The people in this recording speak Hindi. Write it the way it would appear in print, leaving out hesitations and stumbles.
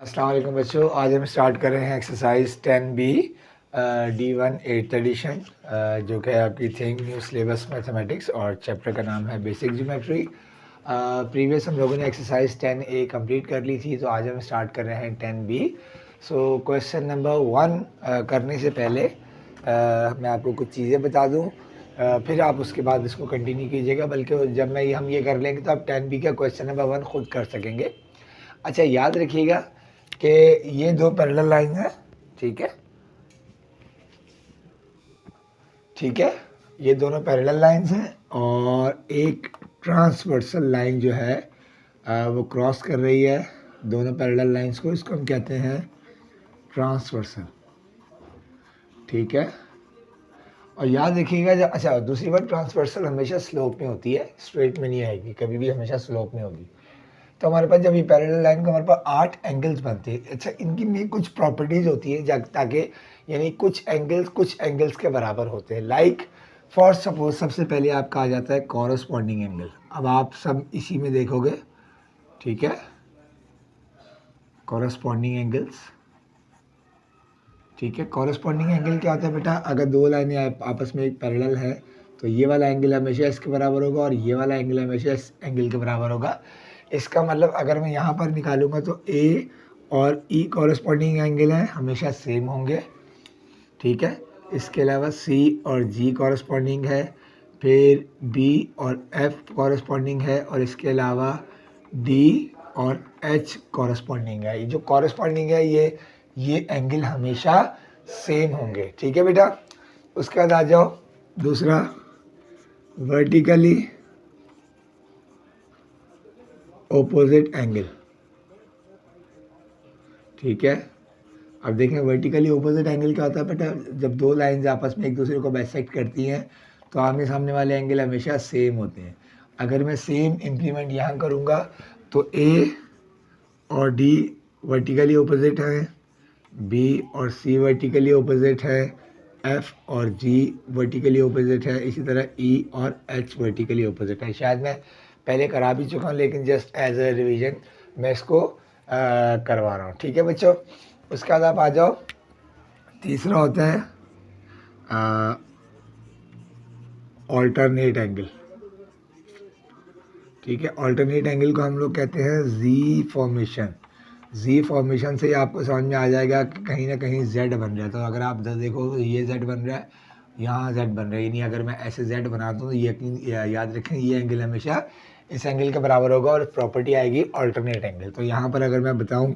अस्सलाम वालेकुम बच्चों, आज हम स्टार्ट कर रहे हैं exercise 10B D1 8th addition जो कि आपकी थिंक न्यू सिलेबस मैथमेटिक्स और चैप्टर का नाम है बेसिक ज्योमेट्री। प्रीवियस हम लोगों ने एक्सरसाइज 10A कंप्लीट कर ली थी, तो आज हम स्टार्ट कर रहे हैं 10B। सो क्वेश्चन नंबर 1 करने से पहले मैं आपको कुछ चीज़ें बता दूँ, फिर आप उसके बाद इसको कंटिन्यू कीजिएगा, बल्कि जब हम ये कर लेंगे तो आप 10B का क्वेश्चन नंबर 1 खुद कर सकेंगे। अच्छा, याद रखिएगा कि ये दो पैरेलल लाइन है, ठीक है, ये दोनों पैरेलल लाइंस हैं और एक ट्रांसवर्सल लाइन जो है वो क्रॉस कर रही है दोनों पैरेलल लाइंस को। इसको हम कहते हैं ट्रांसवर्सल, ठीक है। और याद रखिएगा जब अच्छा, दूसरी बात, ट्रांसवर्सल हमेशा स्लोप में होती है, स्ट्रेट में नहीं आएगी कभी भी, हमेशा स्लोप में होगी। तो हमारे पास जब ये पैरेलल लाइन को हमारे पास 8 एंगल्स बनते हैं। अच्छा, इनकी में कुछ प्रॉपर्टीज़ होती है ताकि यानी कुछ एंगल्स के बराबर होते हैं। लाइक फॉर सपोज सबसे पहले आपका आ जाता है कॉरस्पॉन्डिंग एंगल। अब आप सब इसी में देखोगे, ठीक है, कॉरस्पॉन्डिंग एंगल्स, ठीक है। कॉरस्पॉन्डिंग एंगल क्या होता है बेटा? अगर दो लाइनें आपस में एक पैरेलल है तो ये वाला एंगल हमेशा इसके बराबर होगा और ये वाला एंगल हमेशा इस एंगल के बराबर होगा। इसका मतलब अगर मैं यहाँ पर निकालूंगा तो ए और ई कॉरस्पॉन्डिंग एंगल हैं, हमेशा सेम होंगे, ठीक है। इसके अलावा सी और जी कॉरस्पॉन्डिंग है, फिर बी और एफ कॉरस्पॉन्डिंग है, और इसके अलावा डी और एच कॉरस्पॉन्डिंग है। ये जो कॉरस्पॉन्डिंग है ये एंगल हमेशा सेम होंगे, ठीक है बेटा। उसके बाद आ जाओ दूसरा, वर्टिकली ऑपोजिट एंगल, ठीक है। अब देखें वर्टिकली ऑपोजिट एंगल क्या होता है बेटा? जब दो लाइंस आपस में एक दूसरे को बाइसेक्ट करती हैं तो आमने सामने वाले एंगल हमेशा सेम होते हैं। अगर मैं सेम इम्प्लीमेंट यहाँ करूँगा तो ए और डी वर्टिकली ऑपोजिट हैं, बी और सी वर्टिकली ऑपोजिट है, एफ और जी वर्टिकली ऑपोजिट है, इसी तरह ई और एच वर्टिकली ऑपोजिट है। शायद मैं पहले करा भी चुका हूँ, लेकिन जस्ट एज ए रिवीजन मैं इसको करवा रहा हूँ, ठीक है बच्चों। उसके बाद आप आ जाओ, तीसरा होता है ऑल्टरनेट एंगल, ठीक है। ऑल्टरनेट एंगल को हम लोग कहते हैं जी फॉर्मेशन। जी फॉर्मेशन से आपको समझ में आ जाएगा कि कहीं ना कहीं जेड बन रहा है। तो अगर आप देखो ये जेड बन रहा है, यहाँ जेड बन रहा है, यानी अगर मैं ऐसे जेड बनाता हूँ तो यकीन याद रखें ये एंगल हमेशा इस एंगल के बराबर होगा और प्रॉपर्टी आएगी ऑल्टरनेट एंगल। तो यहाँ पर अगर मैं बताऊँ